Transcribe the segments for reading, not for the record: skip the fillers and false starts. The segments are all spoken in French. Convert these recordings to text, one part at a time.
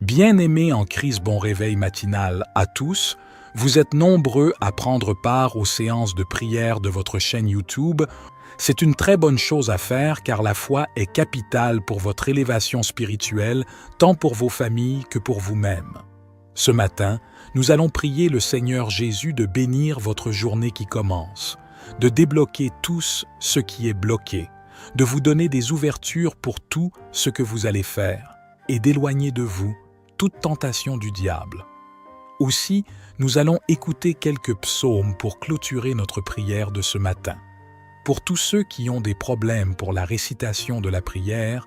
Bien-aimés en Christ, bon réveil matinal à tous. Vous êtes nombreux à prendre part aux séances de prière de votre chaîne YouTube. C'est une très bonne chose à faire car la foi est capitale pour votre élévation spirituelle, tant pour vos familles que pour vous-même. Ce matin, nous allons prier le Seigneur Jésus de bénir votre journée qui commence, de débloquer tout ce qui est bloqué, de vous donner des ouvertures pour tout ce que vous allez faire et d'éloigner de vous toute tentation du diable. Aussi, nous allons écouter quelques psaumes pour clôturer notre prière de ce matin. Pour tous ceux qui ont des problèmes pour la récitation de la prière,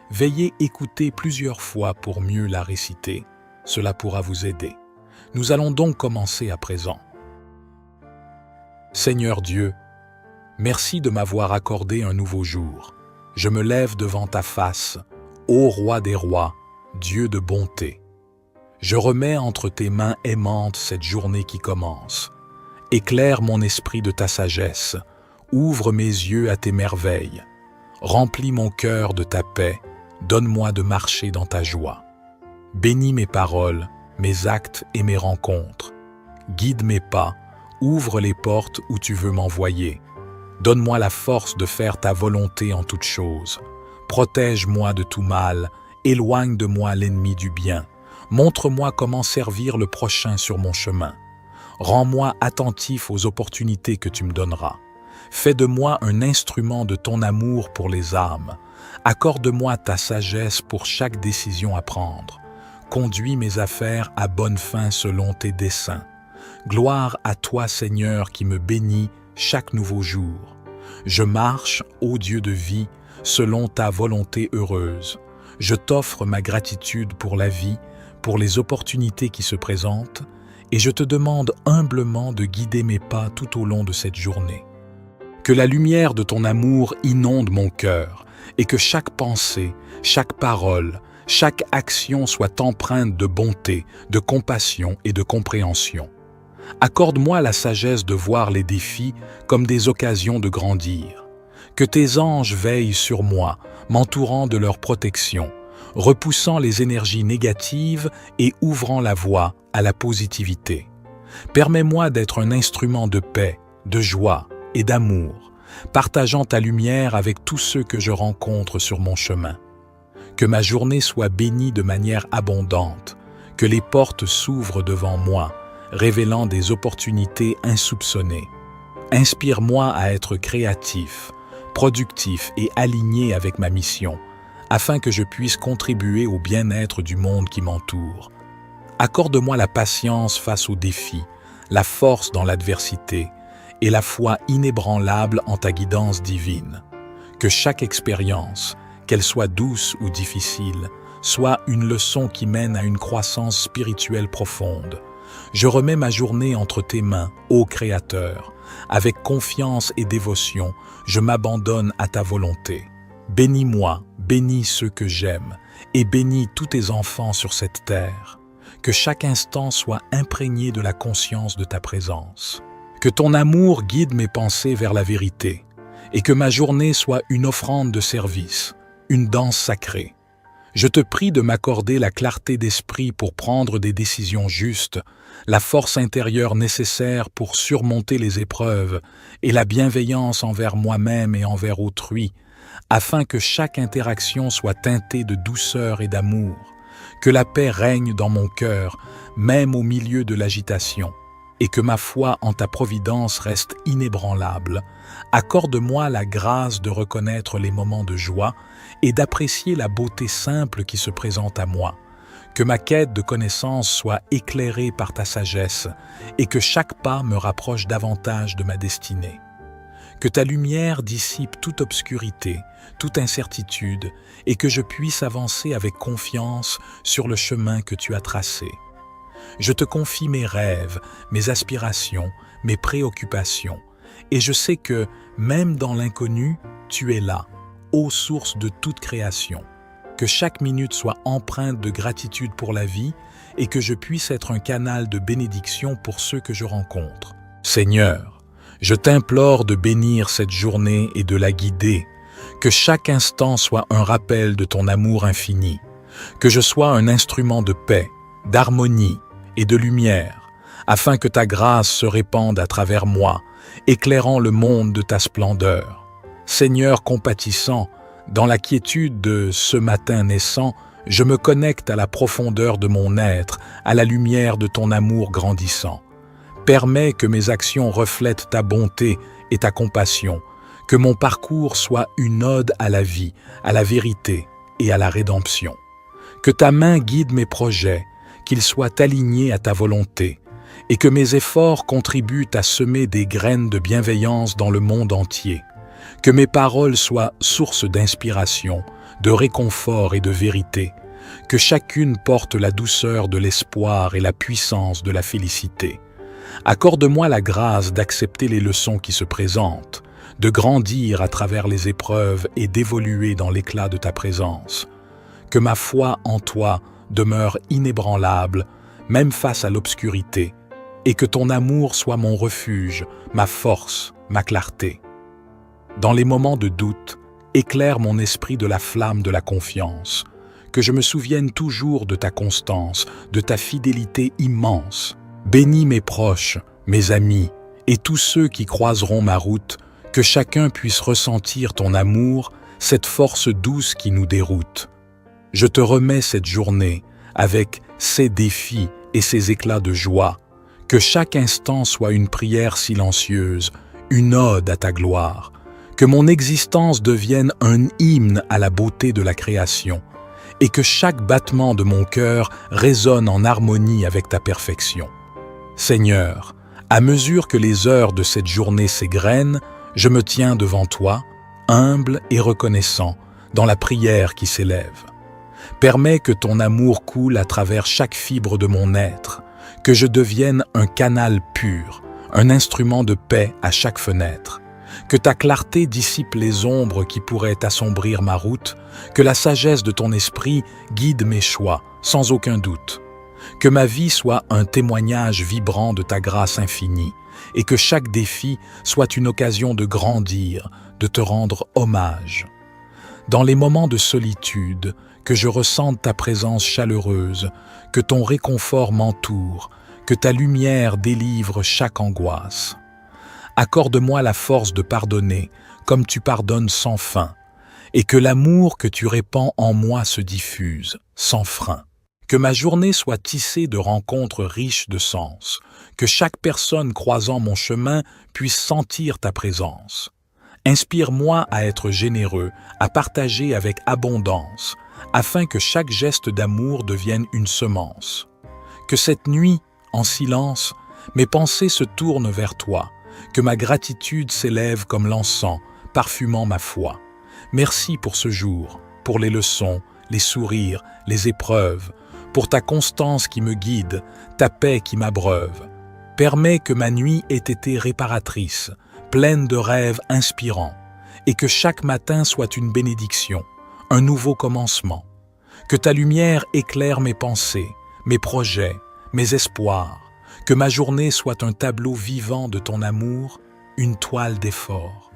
veillez écouter plusieurs fois pour mieux la réciter. Cela pourra vous aider. Nous allons donc commencer à présent. Seigneur Dieu, merci de m'avoir accordé un nouveau jour. Je me lève devant ta face, ô Roi des rois, Dieu de bonté. Je remets entre tes mains aimantes cette journée qui commence. Éclaire mon esprit de ta sagesse, ouvre mes yeux à tes merveilles. Remplis mon cœur de ta paix, donne-moi de marcher dans ta joie. Bénis mes paroles, mes actes et mes rencontres. Guide mes pas, ouvre les portes où tu veux m'envoyer. Donne-moi la force de faire ta volonté en toutes choses. Protège-moi de tout mal, éloigne de moi l'ennemi du bien. Montre-moi comment servir le prochain sur mon chemin. Rends-moi attentif aux opportunités que tu me donneras. Fais de moi un instrument de ton amour pour les âmes. Accorde-moi ta sagesse pour chaque décision à prendre. Conduis mes affaires à bonne fin selon tes desseins. Gloire à toi, Seigneur, qui me bénis chaque nouveau jour. Je marche, ô Dieu de vie, selon ta volonté heureuse. Je t'offre ma gratitude pour la vie, pour les opportunités qui se présentent, et je te demande humblement de guider mes pas tout au long de cette journée. Que la lumière de ton amour inonde mon cœur, et que chaque pensée, chaque parole, chaque action soit empreinte de bonté, de compassion et de compréhension. Accorde-moi la sagesse de voir les défis comme des occasions de grandir. Que tes anges veillent sur moi, m'entourant de leur protection, repoussant les énergies négatives et ouvrant la voie à la positivité. Permets-moi d'être un instrument de paix, de joie et d'amour, partageant ta lumière avec tous ceux que je rencontre sur mon chemin. Que ma journée soit bénie de manière abondante, que les portes s'ouvrent devant moi, révélant des opportunités insoupçonnées. Inspire-moi à être créatif, productif et aligné avec ma mission, afin que je puisse contribuer au bien-être du monde qui m'entoure. Accorde-moi la patience face aux défis, la force dans l'adversité et la foi inébranlable en ta guidance divine. Que chaque expérience, qu'elle soit douce ou difficile, soit une leçon qui mène à une croissance spirituelle profonde. Je remets ma journée entre tes mains, ô Créateur. Avec confiance et dévotion, je m'abandonne à ta volonté. Bénis-moi, bénis ceux que j'aime, et bénis tous tes enfants sur cette terre. Que chaque instant soit imprégné de la conscience de ta présence. Que ton amour guide mes pensées vers la vérité, et que ma journée soit une offrande de service, une danse sacrée. Je te prie de m'accorder la clarté d'esprit pour prendre des décisions justes, la force intérieure nécessaire pour surmonter les épreuves et la bienveillance envers moi-même et envers autrui, afin que chaque interaction soit teintée de douceur et d'amour, que la paix règne dans mon cœur, même au milieu de l'agitation, et que ma foi en ta providence reste inébranlable. Accorde-moi la grâce de reconnaître les moments de joie et d'apprécier la beauté simple qui se présente à moi. Que ma quête de connaissance soit éclairée par ta sagesse et que chaque pas me rapproche davantage de ma destinée. Que ta lumière dissipe toute obscurité, toute incertitude et que je puisse avancer avec confiance sur le chemin que tu as tracé. Je te confie mes rêves, mes aspirations, mes préoccupations, et je sais que, même dans l'inconnu, tu es là, ô source de toute création. Que chaque minute soit empreinte de gratitude pour la vie et que je puisse être un canal de bénédiction pour ceux que je rencontre. Seigneur, je t'implore de bénir cette journée et de la guider, que chaque instant soit un rappel de ton amour infini. que je sois un instrument de paix, d'harmonie et de lumière, afin que ta grâce se répande à travers moi, éclairant le monde de ta splendeur. Seigneur compatissant, dans la quiétude de ce matin naissant, je me connecte à la profondeur de mon être, à la lumière de ton amour grandissant. Permets que mes actions reflètent ta bonté et ta compassion, que mon parcours soit une ode à la vie, à la vérité et à la rédemption. Que ta main guide mes projets, qu'ils soient alignés à ta volonté, et que mes efforts contribuent à semer des graines de bienveillance dans le monde entier. Que mes paroles soient source d'inspiration, de réconfort et de vérité, que chacune porte la douceur de l'espoir et la puissance de la félicité. Accorde-moi la grâce d'accepter les leçons qui se présentent, de grandir à travers les épreuves et d'évoluer dans l'éclat de ta présence. Que ma foi en toi demeure inébranlable, même face à l'obscurité, et que ton amour soit mon refuge, ma force, ma clarté. Dans les moments de doute, éclaire mon esprit de la flamme de la confiance, que je me souvienne toujours de ta constance, de ta fidélité immense. Bénis mes proches, mes amis et tous ceux qui croiseront ma route, que chacun puisse ressentir ton amour, cette force douce qui nous déroute. Je te remets cette journée avec ses défis et ses éclats de joie, que chaque instant soit une prière silencieuse, une ode à ta gloire, que mon existence devienne un hymne à la beauté de la création, et que chaque battement de mon cœur résonne en harmonie avec ta perfection. Seigneur, à mesure que les heures de cette journée s'égrènent, je me tiens devant toi, humble et reconnaissant, dans la prière qui s'élève. Permets que ton amour coule à travers chaque fibre de mon être, que je devienne un canal pur, un instrument de paix à chaque fenêtre. Que ta clarté dissipe les ombres qui pourraient assombrir ma route, que la sagesse de ton esprit guide mes choix, sans aucun doute. Que ma vie soit un témoignage vibrant de ta grâce infinie, et que chaque défi soit une occasion de grandir, de te rendre hommage. Dans les moments de solitude, que je ressente ta présence chaleureuse, que ton réconfort m'entoure, que ta lumière délivre chaque angoisse. Accorde-moi la force de pardonner, comme tu pardonnes sans fin, et que l'amour que tu répands en moi se diffuse, sans frein. Que ma journée soit tissée de rencontres riches de sens, que chaque personne croisant mon chemin puisse sentir ta présence. Inspire-moi à être généreux, à partager avec abondance, afin que chaque geste d'amour devienne une semence. Que cette nuit, en silence, mes pensées se tournent vers toi, que ma gratitude s'élève comme l'encens, parfumant ma foi. Merci pour ce jour, pour les leçons, les sourires, les épreuves, pour ta constance qui me guide, ta paix qui m'abreuve. Permets que ma nuit ait été réparatrice, pleine de rêves inspirants, et que chaque matin soit une bénédiction, un nouveau commencement. Que ta lumière éclaire mes pensées, mes projets, mes espoirs, que ma journée soit un tableau vivant de ton amour, une toile d'effort.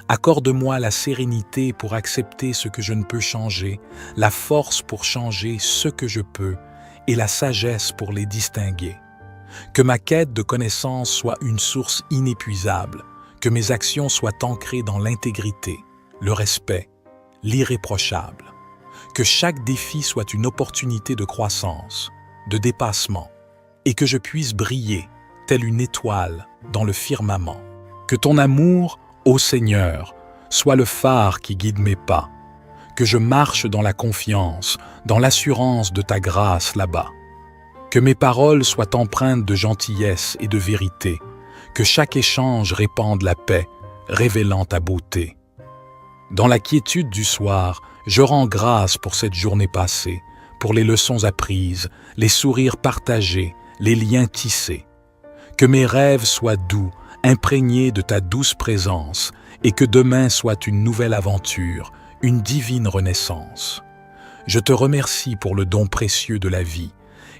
Accorde-moi la sérénité pour accepter ce que je ne peux changer, la force pour changer ce que je peux, et la sagesse pour les distinguer. Que ma quête de connaissance soit une source inépuisable, que mes actions soient ancrées dans l'intégrité, le respect, l'irréprochable. Que chaque défi soit une opportunité de croissance, de dépassement, et que je puisse briller, telle une étoile, dans le firmament. Que ton amour, ô Seigneur, soit le phare qui guide mes pas, que je marche dans la confiance, dans l'assurance de ta grâce là-bas. Que mes paroles soient empreintes de gentillesse et de vérité, que chaque échange répande la paix, révélant ta beauté. Dans la quiétude du soir, je rends grâce pour cette journée passée, pour les leçons apprises, les sourires partagés, les liens tissés. Que mes rêves soient doux, imprégnés de ta douce présence, et que demain soit une nouvelle aventure, une divine renaissance. Je te remercie pour le don précieux de la vie,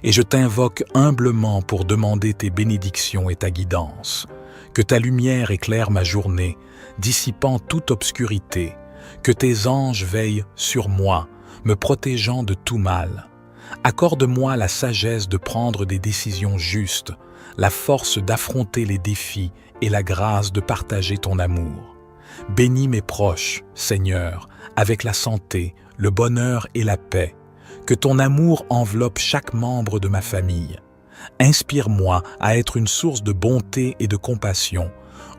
et je t'invoque humblement pour demander tes bénédictions et ta guidance. Que ta lumière éclaire ma journée, dissipant toute obscurité, que tes anges veillent sur moi, me protégeant de tout mal. Accorde-moi la sagesse de prendre des décisions justes, la force d'affronter les défis et la grâce de partager ton amour. Bénis mes proches, Seigneur, avec la santé, le bonheur et la paix. Que ton amour enveloppe chaque membre de ma famille. Inspire-moi à être une source de bonté et de compassion,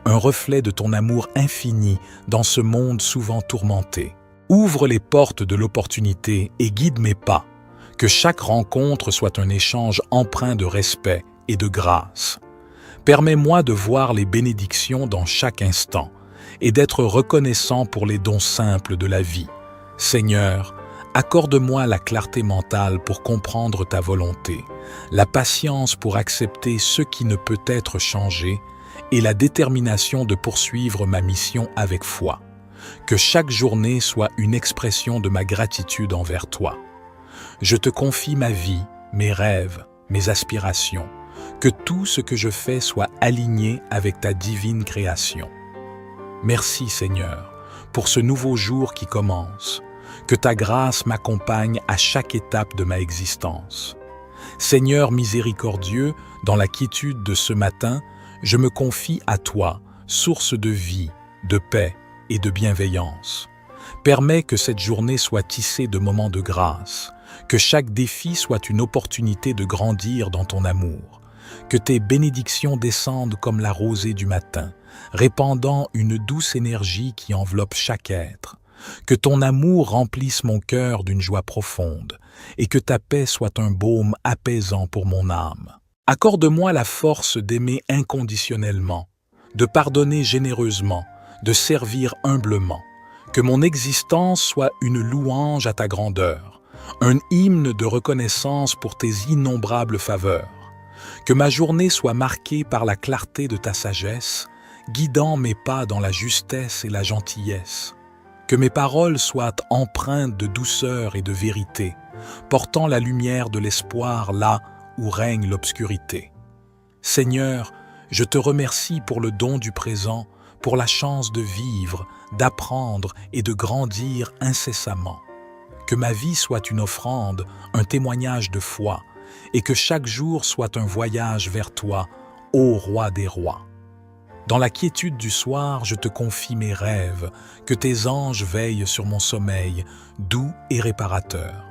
un reflet de ton amour infini dans ce monde souvent tourmenté. Ouvre les portes de l'opportunité et guide mes pas. Que chaque rencontre soit un échange empreint de respect et de grâce. Permets-moi de voir les bénédictions dans chaque instant et d'être reconnaissant pour les dons simples de la vie. Seigneur, accorde-moi la clarté mentale pour comprendre ta volonté, la patience pour accepter ce qui ne peut être changé et la détermination de poursuivre ma mission avec foi. Que chaque journée soit une expression de ma gratitude envers toi. Je te confie ma vie, mes rêves, mes aspirations. Que tout ce que je fais soit aligné avec ta divine création. Merci Seigneur pour ce nouveau jour qui commence. Que ta grâce m'accompagne à chaque étape de ma existence. Seigneur miséricordieux, dans la quiétude de ce matin, je me confie à toi, source de vie, de paix et de bienveillance. Permets que cette journée soit tissée de moments de grâce, que chaque défi soit une opportunité de grandir dans ton amour, que tes bénédictions descendent comme la rosée du matin, répandant une douce énergie qui enveloppe chaque être, que ton amour remplisse mon cœur d'une joie profonde, et que ta paix soit un baume apaisant pour mon âme. Accorde-moi la force d'aimer inconditionnellement, de pardonner généreusement, de servir humblement, que mon existence soit une louange à ta grandeur, un hymne de reconnaissance pour tes innombrables faveurs, que ma journée soit marquée par la clarté de ta sagesse, guidant mes pas dans la justesse et la gentillesse, que mes paroles soient empreintes de douceur et de vérité, portant la lumière de l'espoir là où règne l'obscurité. Seigneur, je te remercie pour le don du présent, pour la chance de vivre, d'apprendre et de grandir incessamment. Que ma vie soit une offrande, un témoignage de foi, et que chaque jour soit un voyage vers toi, ô Roi des rois. Dans la quiétude du soir, je te confie mes rêves, que tes anges veillent sur mon sommeil, doux et réparateur.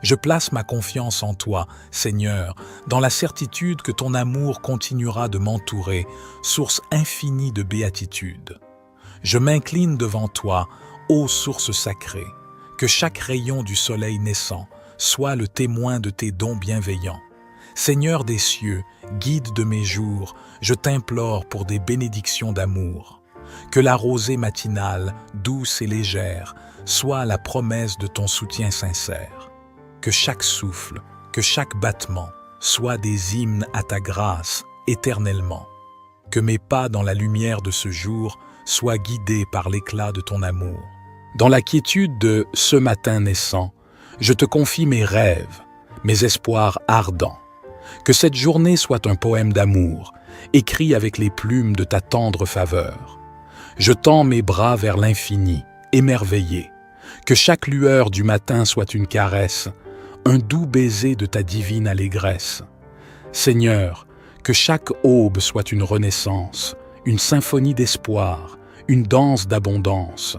Je place ma confiance en toi, Seigneur, dans la certitude que ton amour continuera de m'entourer, source infinie de béatitude. Je m'incline devant toi, ô source sacrée, que chaque rayon du soleil naissant soit le témoin de tes dons bienveillants. Seigneur des cieux, guide de mes jours, je t'implore pour des bénédictions d'amour. Que la rosée matinale, douce et légère, soit la promesse de ton soutien sincère. Que chaque souffle, que chaque battement soient des hymnes à ta grâce éternellement. Que mes pas dans la lumière de ce jour soient guidés par l'éclat de ton amour. Dans la quiétude de ce matin naissant, je te confie mes rêves, mes espoirs ardents. Que cette journée soit un poème d'amour, écrit avec les plumes de ta tendre faveur. Je tends mes bras vers l'infini, émerveillé. Que chaque lueur du matin soit une caresse, un doux baiser de ta divine allégresse. Seigneur, que chaque aube soit une renaissance, une symphonie d'espoir, une danse d'abondance.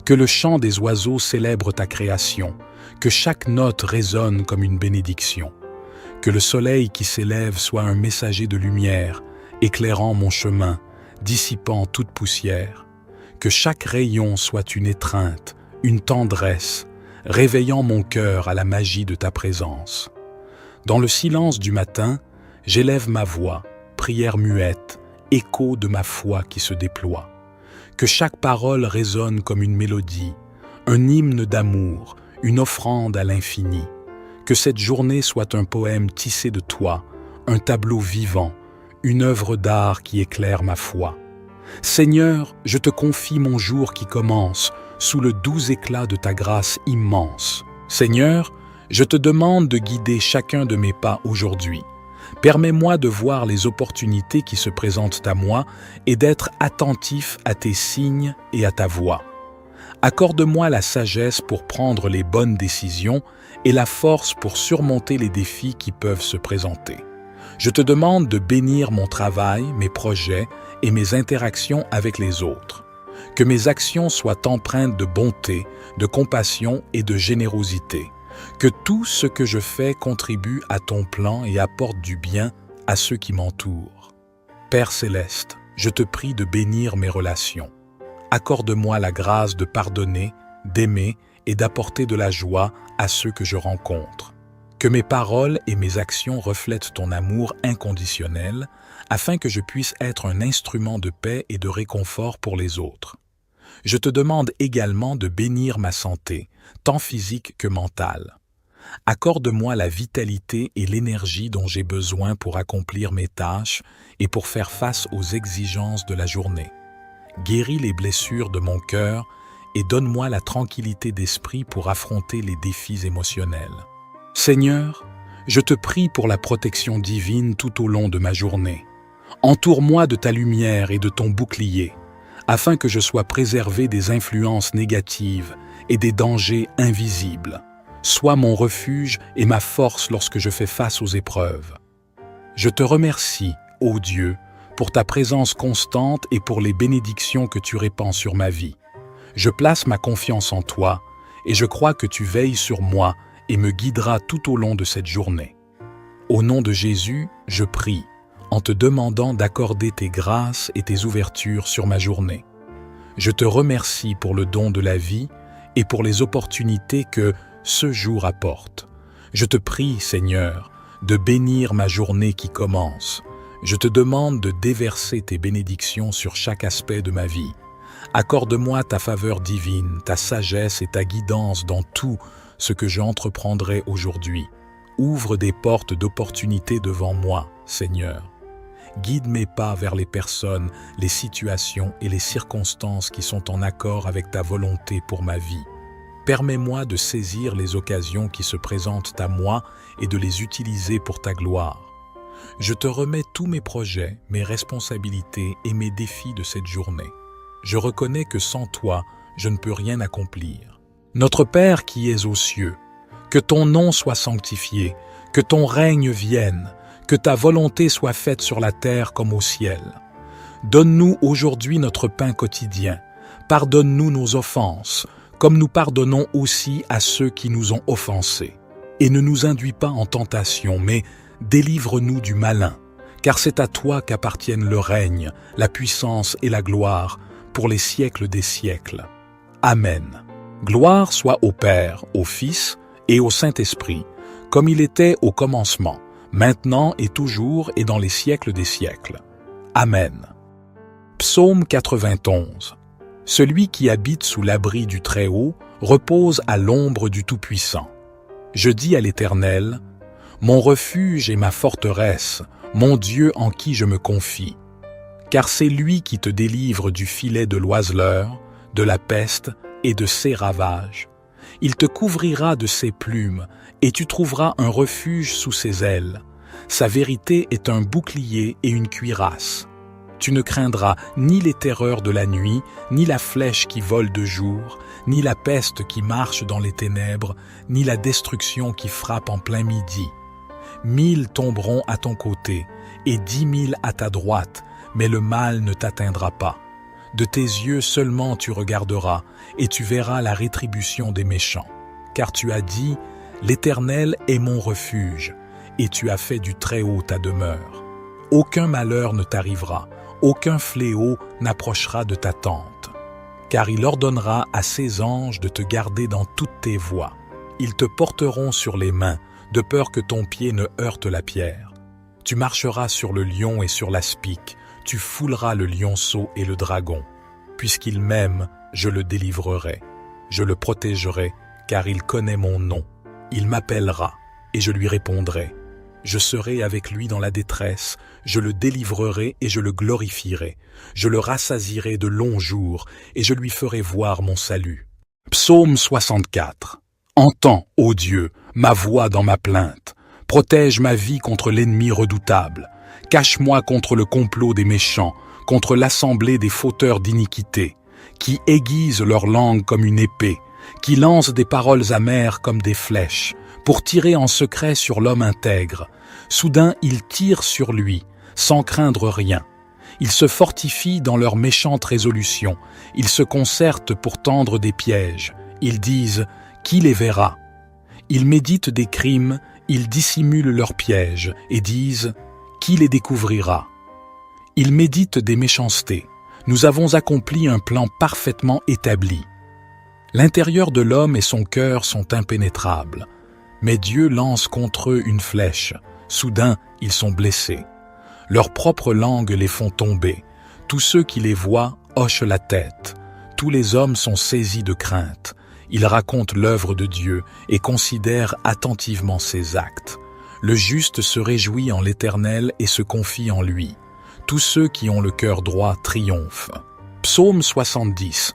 Que le chant des oiseaux célèbre ta création, que chaque note résonne comme une bénédiction. Que le soleil qui s'élève soit un messager de lumière, éclairant mon chemin, dissipant toute poussière. Que chaque rayon soit une étreinte, une tendresse, réveillant mon cœur à la magie de ta présence. Dans le silence du matin, j'élève ma voix, prière muette, écho de ma foi qui se déploie. Que chaque parole résonne comme une mélodie, un hymne d'amour, une offrande à l'infini. Que cette journée soit un poème tissé de toi, un tableau vivant, une œuvre d'art qui éclaire ma foi. Seigneur, je te confie mon jour qui commence, sous le doux éclat de ta grâce immense. Seigneur, je te demande de guider chacun de mes pas aujourd'hui. Permets-moi de voir les opportunités qui se présentent à moi et d'être attentif à tes signes et à ta voix. Accorde-moi la sagesse pour prendre les bonnes décisions et la force pour surmonter les défis qui peuvent se présenter. Je te demande de bénir mon travail, mes projets et mes interactions avec les autres. Que mes actions soient empreintes de bonté, de compassion et de générosité. Que tout ce que je fais contribue à ton plan et apporte du bien à ceux qui m'entourent. Père céleste, je te prie de bénir mes relations. Accorde-moi la grâce de pardonner, d'aimer et d'apporter de la joie à ceux que je rencontre. Que mes paroles et mes actions reflètent ton amour inconditionnel, afin que je puisse être un instrument de paix et de réconfort pour les autres. Je te demande également de bénir ma santé, tant physique que mentale. Accorde-moi la vitalité et l'énergie dont j'ai besoin pour accomplir mes tâches et pour faire face aux exigences de la journée. Guéris les blessures de mon cœur et donne-moi la tranquillité d'esprit pour affronter les défis émotionnels. Seigneur, je te prie pour la protection divine tout au long de ma journée. Entoure-moi de ta lumière et de ton bouclier, afin que je sois préservé des influences négatives et des dangers invisibles. Sois mon refuge et ma force lorsque je fais face aux épreuves. Je te remercie, ô Dieu, pour ta présence constante et pour les bénédictions que tu répands sur ma vie. Je place ma confiance en toi et je crois que tu veilles sur moi et me guideras tout au long de cette journée. Au nom de Jésus, je prie, en te demandant d'accorder tes grâces et tes ouvertures sur ma journée. Je te remercie pour le don de la vie et pour les opportunités que ce jour apporte. Je te prie, Seigneur, de bénir ma journée qui commence. Je te demande de déverser tes bénédictions sur chaque aspect de ma vie. Accorde-moi ta faveur divine, ta sagesse et ta guidance dans tout ce que j'entreprendrai aujourd'hui. Ouvre des portes d'opportunités devant moi, Seigneur. Guide mes pas vers les personnes, les situations et les circonstances qui sont en accord avec ta volonté pour ma vie. Permets-moi de saisir les occasions qui se présentent à moi et de les utiliser pour ta gloire. Je te remets tous mes projets, mes responsabilités et mes défis de cette journée. Je reconnais que sans toi, je ne peux rien accomplir. Notre Père qui es aux cieux, que ton nom soit sanctifié, que ton règne vienne, que ta volonté soit faite sur la terre comme au ciel. Donne-nous aujourd'hui notre pain quotidien. Pardonne-nous nos offenses, comme nous pardonnons aussi à ceux qui nous ont offensés. Et ne nous induis pas en tentation, mais délivre-nous du malin, car c'est à toi qu'appartiennent le règne, la puissance et la gloire, pour les siècles des siècles. Amen. Gloire soit au Père, au Fils et au Saint-Esprit, comme il était au commencement, maintenant et toujours et dans les siècles des siècles. Amen. Psaume 91. Celui qui habite sous l'abri du Très-Haut repose à l'ombre du Tout-Puissant. Je dis à l'Éternel, mon refuge et ma forteresse, mon Dieu en qui je me confie. Car c'est lui qui te délivre du filet de l'oiseleur, de la peste et de ses ravages. Il te couvrira de ses plumes, et tu trouveras un refuge sous ses ailes. Sa vérité est un bouclier et une cuirasse. Tu ne craindras ni les terreurs de la nuit, ni la flèche qui vole de jour, ni la peste qui marche dans les ténèbres, ni la destruction qui frappe en plein midi. 1000 tomberont à ton côté, et 10 000 à ta droite, mais le mal ne t'atteindra pas. De tes yeux seulement tu regarderas, et tu verras la rétribution des méchants. Car tu as dit, l'Éternel est mon refuge, et tu as fait du Très-Haut ta demeure. Aucun malheur ne t'arrivera, aucun fléau n'approchera de ta tente. Car il ordonnera à ses anges de te garder dans toutes tes voies. Ils te porteront sur les mains, de peur que ton pied ne heurte la pierre. Tu marcheras sur le lion et sur l'aspic, tu fouleras le lionceau et le dragon. Puisqu'il m'aime, je le délivrerai. Je le protégerai, car il connaît mon nom. Il m'appellera, et je lui répondrai. Je serai avec lui dans la détresse, je le délivrerai et je le glorifierai. Je le rassasierai de longs jours, et je lui ferai voir mon salut. Psaume 64. Entends, ô Dieu, ma voix dans ma plainte. Protège ma vie contre l'ennemi redoutable. Cache-moi contre le complot des méchants, contre l'assemblée des fauteurs d'iniquité. qui aiguisent leur langue comme une épée, qui lancent des paroles amères comme des flèches, pour tirer en secret sur l'homme intègre. Soudain, ils tirent sur lui, sans craindre rien. Ils se fortifient dans leurs méchantes résolutions. Ils se concertent pour tendre des pièges. Ils disent « Qui les verra ?» Ils méditent des crimes, ils dissimulent leurs pièges et disent « Qui les découvrira ?» Ils méditent des méchancetés. Nous avons accompli un plan parfaitement établi. L'intérieur de l'homme et son cœur sont impénétrables. Mais Dieu lance contre eux une flèche. Soudain, ils sont blessés. Leurs propres langues les font tomber. Tous ceux qui les voient hochent la tête. Tous les hommes sont saisis de crainte. Ils racontent l'œuvre de Dieu et considèrent attentivement ses actes. Le juste se réjouit en l'Éternel et se confie en lui. Tous ceux qui ont le cœur droit triomphent. Psaume 70.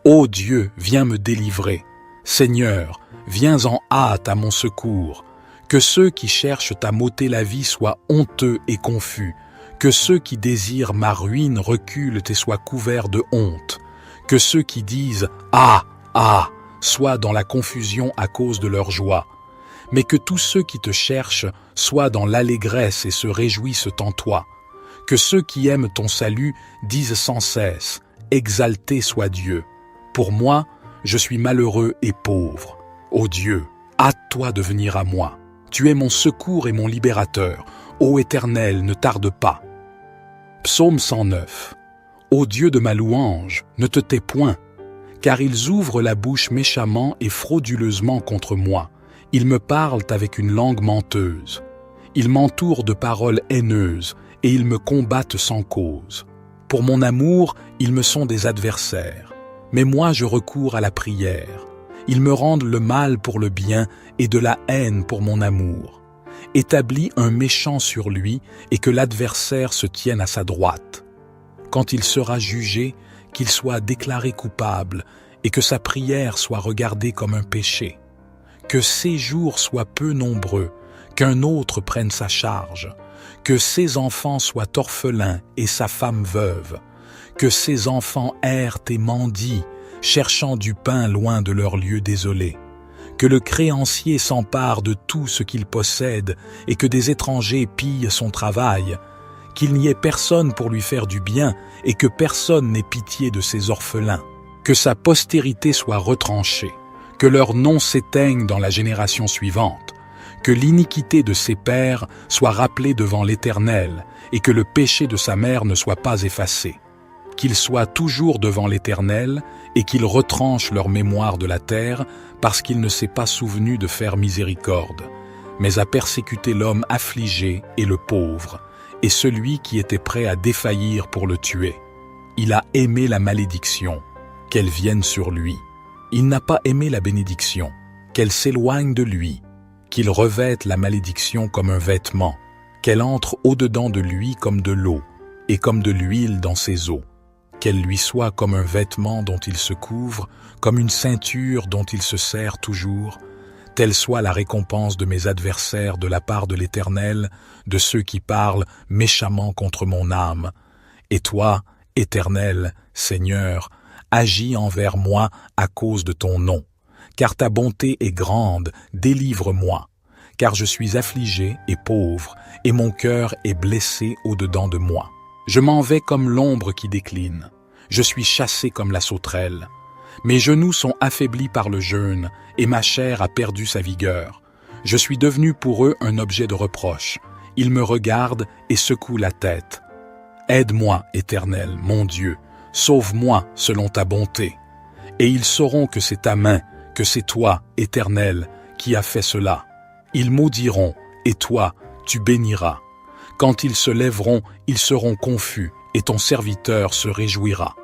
Ô Dieu, viens me délivrer. Seigneur, viens en hâte à mon secours. Que ceux qui cherchent à m'ôter la vie soient honteux et confus. Que ceux qui désirent ma ruine reculent et soient couverts de honte. Que ceux qui disent « Ah, ah !» soient dans la confusion à cause de leur joie. Mais que tous ceux qui te cherchent soient dans l'allégresse et se réjouissent en toi. Que ceux qui aiment ton salut disent sans cesse « Exalté soit Dieu !» Pour moi, je suis malheureux et pauvre. Ô Dieu, hâte-toi de venir à moi. Tu es mon secours et mon libérateur. Ô Éternel, ne tarde pas. Psaume 109. Ô Dieu de ma louange, ne te tais point, car ils ouvrent la bouche méchamment et frauduleusement contre moi. Ils me parlent avec une langue menteuse. Ils m'entourent de paroles haineuses et ils me combattent sans cause. Pour mon amour, ils me sont des adversaires. Mais moi, je recours à la prière. Ils me rendent le mal pour le bien et de la haine pour mon amour. Établis un méchant sur lui et que l'adversaire se tienne à sa droite. Quand il sera jugé, qu'il soit déclaré coupable et que sa prière soit regardée comme un péché. Que ses jours soient peu nombreux, qu'un autre prenne sa charge. Que ses enfants soient orphelins et sa femme veuve. Que ses enfants errent et mendient, cherchant du pain loin de leur lieu désolé. Que le créancier s'empare de tout ce qu'il possède et que des étrangers pillent son travail. Qu'il n'y ait personne pour lui faire du bien et que personne n'ait pitié de ses orphelins. Que sa postérité soit retranchée, que leur nom s'éteigne dans la génération suivante. Que l'iniquité de ses pères soit rappelée devant l'Éternel et que le péché de sa mère ne soit pas effacé. Qu'il soit toujours devant l'Éternel et qu'il retranche leur mémoire de la terre parce qu'il ne s'est pas souvenu de faire miséricorde, mais a persécuté l'homme affligé et le pauvre, et celui qui était prêt à défaillir pour le tuer. Il a aimé la malédiction, qu'elle vienne sur lui. Il n'a pas aimé la bénédiction, qu'elle s'éloigne de lui, qu'il revête la malédiction comme un vêtement, qu'elle entre au-dedans de lui comme de l'eau, et comme de l'huile dans ses os, qu'elle lui soit comme un vêtement dont il se couvre, comme une ceinture dont il se sert toujours, telle soit la récompense de mes adversaires de la part de l'Éternel, de ceux qui parlent méchamment contre mon âme. Et toi, Éternel, Seigneur, agis envers moi à cause de ton nom. Car ta bonté est grande, délivre-moi. Car je suis affligé et pauvre, et mon cœur est blessé au-dedans de moi. Je m'en vais comme l'ombre qui décline. Je suis chassé comme la sauterelle. Mes genoux sont affaiblis par le jeûne, et ma chair a perdu sa vigueur. Je suis devenu pour eux un objet de reproche. Ils me regardent et secouent la tête. Aide-moi, Éternel, mon Dieu, sauve-moi selon ta bonté. Et ils sauront que c'est ta main, que c'est toi, Éternel, qui as fait cela. Ils maudiront, et toi, tu béniras. Quand ils se lèveront, ils seront confus, et ton serviteur se réjouira.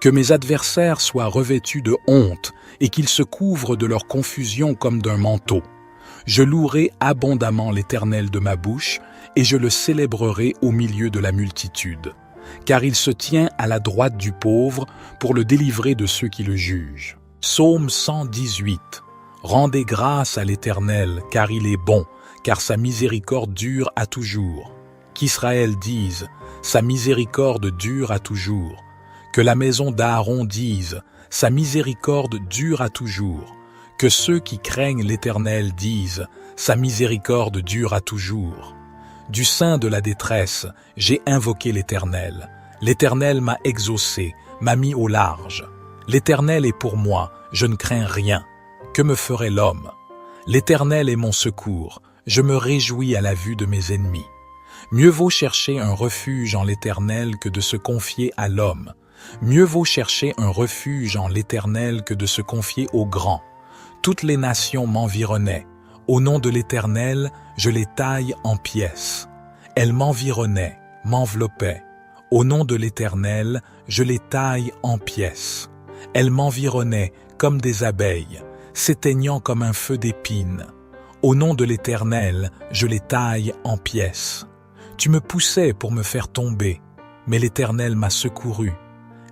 Que mes adversaires soient revêtus de honte, et qu'ils se couvrent de leur confusion comme d'un manteau. Je louerai abondamment l'Éternel de ma bouche, et je le célébrerai au milieu de la multitude. Car il se tient à la droite du pauvre pour le délivrer de ceux qui le jugent. Psaume 118. Rendez grâce à l'Éternel, car il est bon, car sa miséricorde dure à toujours. Qu'Israël dise, sa miséricorde dure à toujours. Que la maison d'Aaron dise, sa miséricorde dure à toujours. Que ceux qui craignent l'Éternel disent, sa miséricorde dure à toujours. Du sein de la détresse, j'ai invoqué l'Éternel. L'Éternel m'a exaucé, m'a mis au large. L'Éternel est pour moi, je ne crains rien. Que me ferait l'homme? L'Éternel est mon secours, je me réjouis à la vue de mes ennemis. Mieux vaut chercher un refuge en l'Éternel que de se confier à l'homme. Mieux vaut chercher un refuge en l'Éternel que de se confier aux grands. Toutes les nations m'environnaient. Au nom de l'Éternel, je les taille en pièces. Elles m'environnaient, m'enveloppaient. Au nom de l'Éternel, je les taille en pièces. Elles m'environnaient comme des abeilles, s'éteignant comme un feu d'épines. Au nom de l'Éternel, je les taille en pièces. Tu me poussais pour me faire tomber, mais l'Éternel m'a secouru.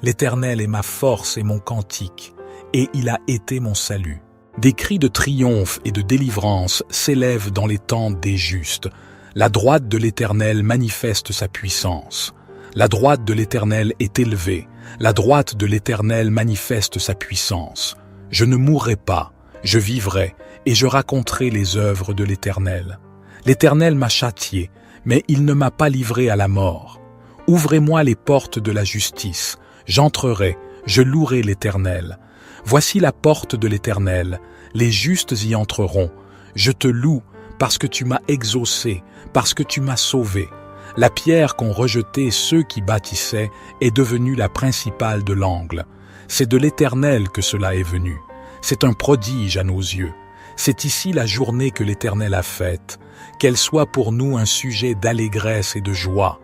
L'Éternel est ma force et mon cantique, et il a été mon salut. Des cris de triomphe et de délivrance s'élèvent dans les tentes des justes. La droite de l'Éternel manifeste sa puissance. La droite de l'Éternel est élevée. La droite de l'Éternel manifeste sa puissance. Je ne mourrai pas, je vivrai, et je raconterai les œuvres de l'Éternel. L'Éternel m'a châtié, mais il ne m'a pas livré à la mort. Ouvrez-moi les portes de la justice. J'entrerai, je louerai l'Éternel. Voici la porte de l'Éternel, les justes y entreront. Je te loue parce que tu m'as exaucé, parce que tu m'as sauvé. La pierre qu'ont rejetée ceux qui bâtissaient est devenue la principale de l'angle. C'est de l'Éternel que cela est venu. C'est un prodige à nos yeux. C'est ici la journée que l'Éternel a faite. Qu'elle soit pour nous un sujet d'allégresse et de joie.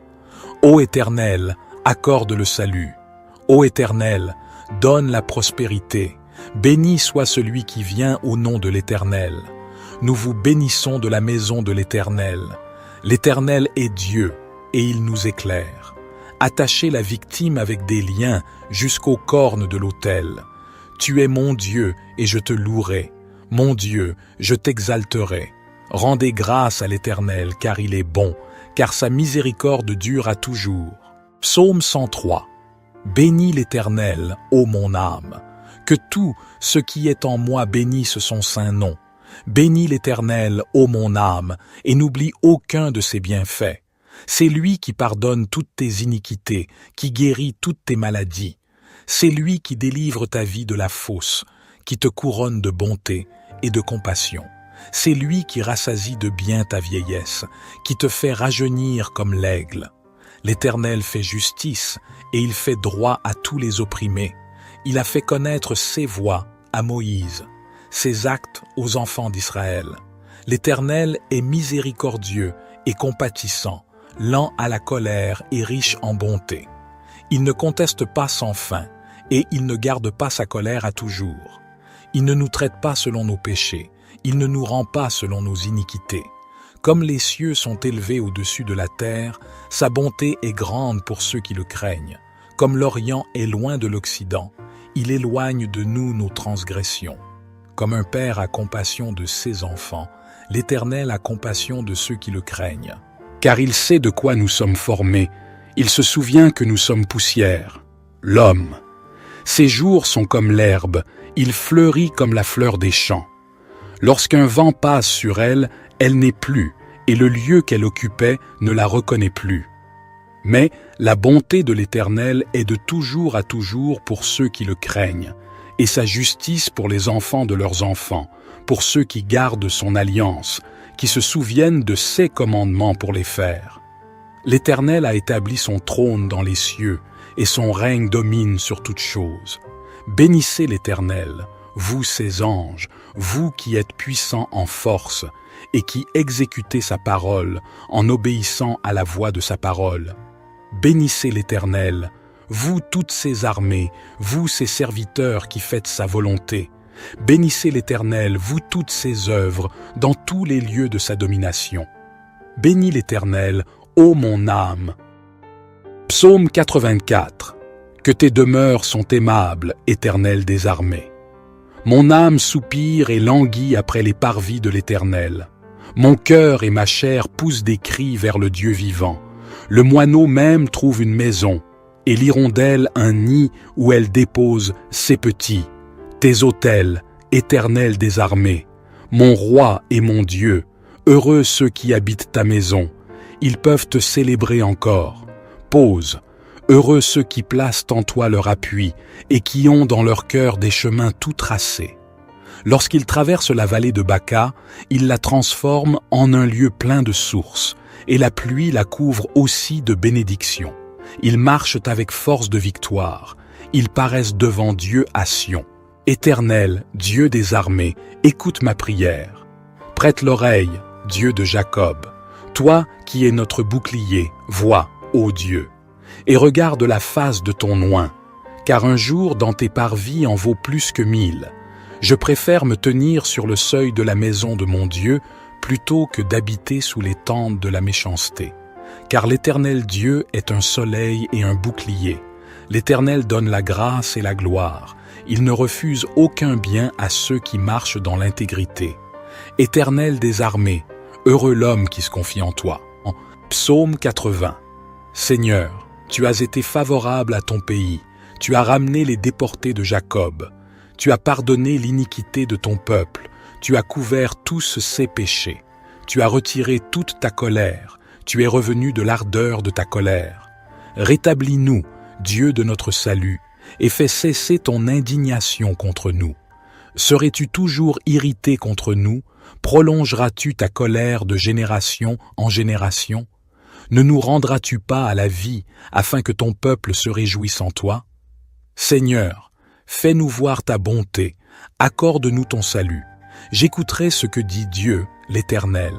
Ô Éternel, accorde le salut. Ô Éternel, donne la prospérité. Béni soit celui qui vient au nom de l'Éternel. Nous vous bénissons de la maison de l'Éternel. L'Éternel est Dieu, et il nous éclaire. Attachez la victime avec des liens jusqu'aux cornes de l'autel. Tu es mon Dieu, et je te louerai. Mon Dieu, je t'exalterai. Rendez grâce à l'Éternel, car il est bon, car sa miséricorde dure à toujours. Psaume 103. Bénis l'Éternel, ô mon âme. Que tout ce qui est en moi bénisse son saint nom. Bénis l'Éternel, ô mon âme, et n'oublie aucun de ses bienfaits. C'est lui qui pardonne toutes tes iniquités, qui guérit toutes tes maladies. C'est lui qui délivre ta vie de la fosse, qui te couronne de bonté et de compassion. C'est lui qui rassasie de bien ta vieillesse, qui te fait rajeunir comme l'aigle. L'Éternel fait justice, et il fait droit à tous les opprimés. Il a fait connaître ses voies à Moïse, ses actes aux enfants d'Israël. L'Éternel est miséricordieux et compatissant, lent à la colère et riche en bonté. Il ne conteste pas sans fin, et il ne garde pas sa colère à toujours. Il ne nous traite pas selon nos péchés, il ne nous rend pas selon nos iniquités. Comme les cieux sont élevés au-dessus de la terre, sa bonté est grande pour ceux qui le craignent. Comme l'Orient est loin de l'Occident, il éloigne de nous nos transgressions. Comme un père a compassion de ses enfants, l'Éternel a compassion de ceux qui le craignent. Car il sait de quoi nous sommes formés, il se souvient que nous sommes poussière. L'homme. Ses jours sont comme l'herbe, il fleurit comme la fleur des champs. Lorsqu'un vent passe sur elle, elle n'est plus, et le lieu qu'elle occupait ne la reconnaît plus. Mais la bonté de l'Éternel est de toujours à toujours pour ceux qui le craignent, et sa justice pour les enfants de leurs enfants, pour ceux qui gardent son alliance, qui se souviennent de ses commandements pour les faire. L'Éternel a établi son trône dans les cieux, et son règne domine sur toutes choses. Bénissez l'Éternel, vous ses anges, vous qui êtes puissants en force, et qui exécutez sa parole en obéissant à la voix de sa parole. Bénissez l'Éternel, vous toutes ses armées, vous ses serviteurs qui faites sa volonté. Bénissez l'Éternel, vous toutes ses œuvres, dans tous les lieux de sa domination. Bénis l'Éternel, ô mon âme. Psaume 84. Que tes demeures sont aimables, Éternel des armées. Mon âme soupire et languit après les parvis de l'Éternel. Mon cœur et ma chair poussent des cris vers le Dieu vivant. Le moineau même trouve une maison, et l'hirondelle un nid où elle dépose ses petits. Tes autels, Éternel des armées, mon roi et mon Dieu, heureux ceux qui habitent ta maison, ils peuvent te célébrer encore. Pause. Heureux ceux qui placent en toi leur appui et qui ont dans leur cœur des chemins tout tracés. Lorsqu'ils traversent la vallée de Baca, ils la transforment en un lieu plein de sources, et la pluie la couvre aussi de bénédictions. Ils marchent avec force de victoire, ils paraissent devant Dieu à Sion. Éternel, Dieu des armées, écoute ma prière. Prête l'oreille, Dieu de Jacob. Toi qui es notre bouclier, vois, ô Dieu, et regarde la face de ton oint, car un jour dans tes parvis en vaut plus que 1000. Je préfère me tenir sur le seuil de la maison de mon Dieu plutôt que d'habiter sous les tentes de la méchanceté. Car l'Éternel Dieu est un soleil et un bouclier. L'Éternel donne la grâce et la gloire. Il ne refuse aucun bien à ceux qui marchent dans l'intégrité. Éternel des armées, heureux l'homme qui se confie en toi. Psaume 80. Seigneur, tu as été favorable à ton pays. Tu as ramené les déportés de Jacob. Tu as pardonné l'iniquité de ton peuple. Tu as couvert tous ses péchés. Tu as retiré toute ta colère. Tu es revenu de l'ardeur de ta colère. Rétablis-nous, Dieu de notre salut, et fais cesser ton indignation contre nous. Serais-tu toujours irrité contre nous? Prolongeras-tu ta colère de génération en génération? Ne nous rendras-tu pas à la vie, afin que ton peuple se réjouisse en toi? Seigneur, fais-nous voir ta bonté, accorde-nous ton salut. J'écouterai ce que dit Dieu, l'Éternel,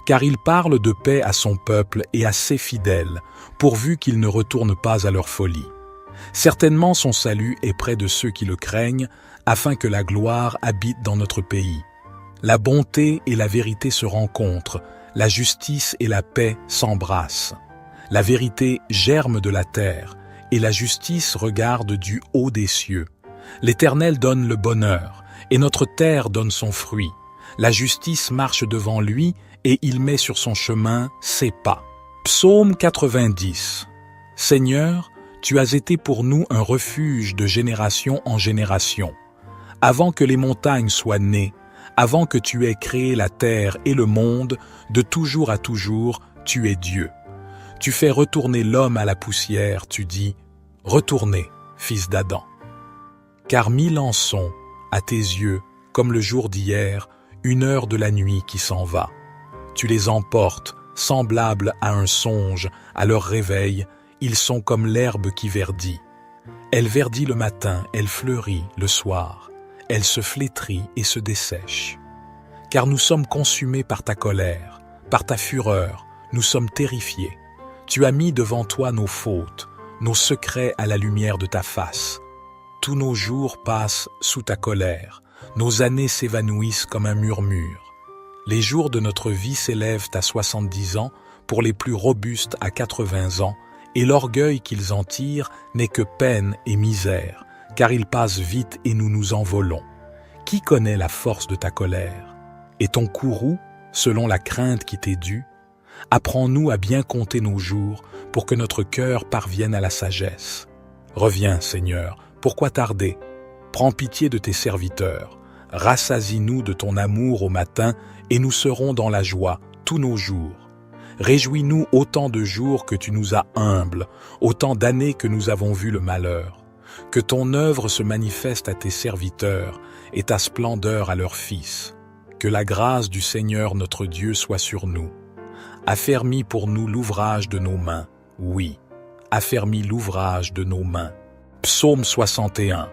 car il parle de paix à son peuple et à ses fidèles, pourvu qu'ils ne retournent pas à leur folie. Certainement son salut est près de ceux qui le craignent, afin que la gloire habite dans notre pays. La bonté et la vérité se rencontrent, la justice et la paix s'embrassent. La vérité germe de la terre, et la justice regarde du haut des cieux. L'Éternel donne le bonheur, et notre terre donne son fruit. La justice marche devant lui, et il met sur son chemin ses pas. Psaume 90. Seigneur, tu as été pour nous un refuge de génération en génération. Avant que les montagnes soient nées, avant que tu aies créé la terre et le monde, de toujours à toujours, tu es Dieu. Tu fais retourner l'homme à la poussière, tu dis « Retournez, fils d'Adam ». Car 1000 ans sont, à tes yeux, comme le jour d'hier, une heure de la nuit qui s'en va. Tu les emportes, semblables à un songe, à leur réveil, ils sont comme l'herbe qui verdit. Elle verdit le matin, elle fleurit le soir, elle se flétrit et se dessèche. Car nous sommes consumés par ta colère, par ta fureur, nous sommes terrifiés. Tu as mis devant toi nos fautes, nos secrets à la lumière de ta face. Tous nos jours passent sous ta colère, nos années s'évanouissent comme un murmure. Les jours de notre vie s'élèvent à 70 ans, pour les plus robustes à 80 ans, et l'orgueil qu'ils en tirent n'est que peine et misère, car ils passent vite et nous nous envolons. Qui connaît la force de ta colère? Et ton courroux, selon la crainte qui t'est due? Apprends-nous à bien compter nos jours, pour que notre cœur parvienne à la sagesse. Reviens, Seigneur, pourquoi tarder? Prends pitié de tes serviteurs. Rassasie-nous de ton amour au matin, et nous serons dans la joie tous nos jours. Réjouis-nous autant de jours que tu nous as humbles, autant d'années que nous avons vu le malheur. Que ton œuvre se manifeste à tes serviteurs, et ta splendeur à leurs fils. Que la grâce du Seigneur notre Dieu soit sur nous. Affermis pour nous l'ouvrage de nos mains, oui, affermis l'ouvrage de nos mains. Psaume 61.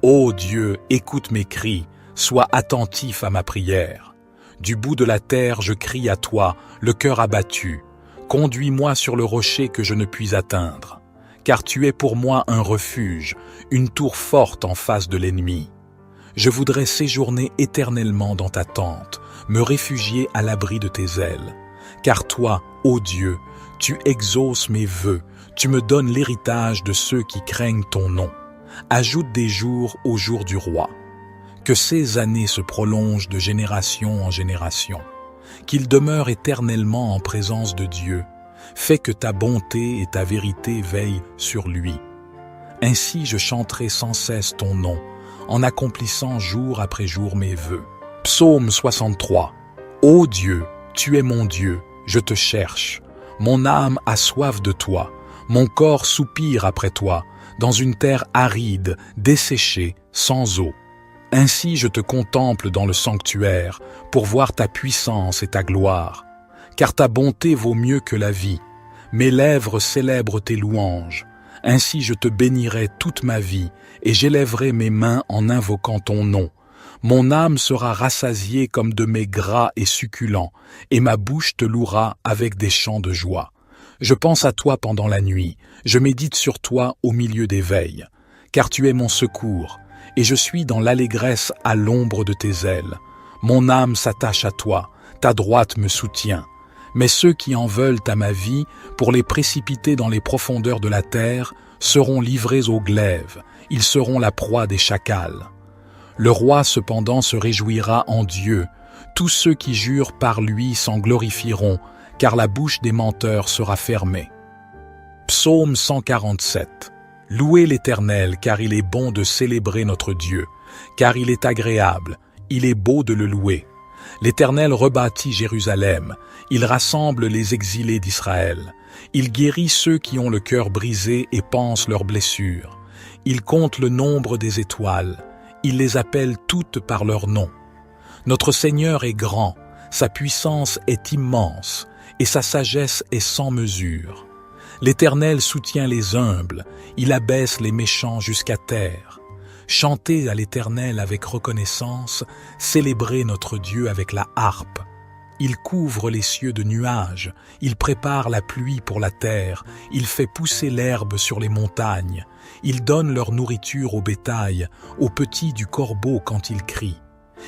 Ô Dieu, écoute mes cris, sois attentif à ma prière. Du bout de la terre, je crie à toi, le cœur abattu. Conduis-moi sur le rocher que je ne puis atteindre. Car tu es pour moi un refuge, une tour forte en face de l'ennemi. Je voudrais séjourner éternellement dans ta tente, me réfugier à l'abri de tes ailes. Car toi, ô Dieu, tu exauces mes vœux, tu me donnes l'héritage de ceux qui craignent ton nom. Ajoute des jours aux jours du roi. Que ces années se prolongent de génération en génération. Qu'il demeure éternellement en présence de Dieu. Fais que ta bonté et ta vérité veillent sur lui. Ainsi je chanterai sans cesse ton nom, en accomplissant jour après jour mes vœux. Psaume 63. Ô Dieu, tu es mon Dieu, je te cherche. Mon âme a soif de toi, mon corps soupire après toi, dans une terre aride, desséchée, sans eau. Ainsi je te contemple dans le sanctuaire, pour voir ta puissance et ta gloire. Car ta bonté vaut mieux que la vie. Mes lèvres célèbrent tes louanges. Ainsi je te bénirai toute ma vie, et j'élèverai mes mains en invoquant ton nom. Mon âme sera rassasiée comme de mets gras et succulents, et ma bouche te louera avec des chants de joie. Je pense à toi pendant la nuit, je médite sur toi au milieu des veilles, car tu es mon secours, et je suis dans l'allégresse à l'ombre de tes ailes. Mon âme s'attache à toi, ta droite me soutient. Mais ceux qui en veulent à ma vie, pour les précipiter dans les profondeurs de la terre, seront livrés au glaive, ils seront la proie des chacals. Le roi cependant se réjouira en Dieu, tous ceux qui jurent par lui s'en glorifieront, car la bouche des menteurs sera fermée. Psaume 147. Louez l'Éternel, car il est bon de célébrer notre Dieu, car il est agréable, il est beau de le louer. L'Éternel rebâtit Jérusalem, il rassemble les exilés d'Israël. Il guérit ceux qui ont le cœur brisé et pansent leurs blessures. Il compte le nombre des étoiles, il les appelle toutes par leur nom. Notre Seigneur est grand, sa puissance est immense, et sa sagesse est sans mesure. L'Éternel soutient les humbles, il abaisse les méchants jusqu'à terre. Chantez à l'Éternel avec reconnaissance, célébrez notre Dieu avec la harpe. Il couvre les cieux de nuages, il prépare la pluie pour la terre, il fait pousser l'herbe sur les montagnes, il donne leur nourriture au bétail, aux petits du corbeau quand il crie.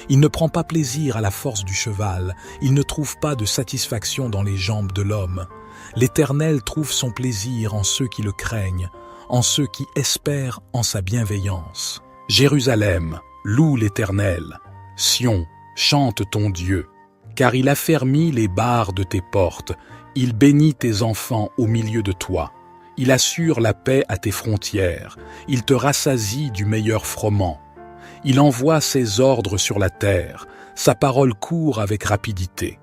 Il ne prend pas plaisir à la force du cheval, il ne trouve pas de satisfaction dans les jambes de l'homme. L'Éternel trouve son plaisir en ceux qui le craignent, en ceux qui espèrent en sa bienveillance. Jérusalem, loue l'Éternel. Sion, chante ton Dieu. Car il affermit les barres de tes portes, il bénit tes enfants au milieu de toi. Il assure la paix à tes frontières, il te rassasie du meilleur froment. Il envoie ses ordres sur la terre, sa parole court avec rapidité.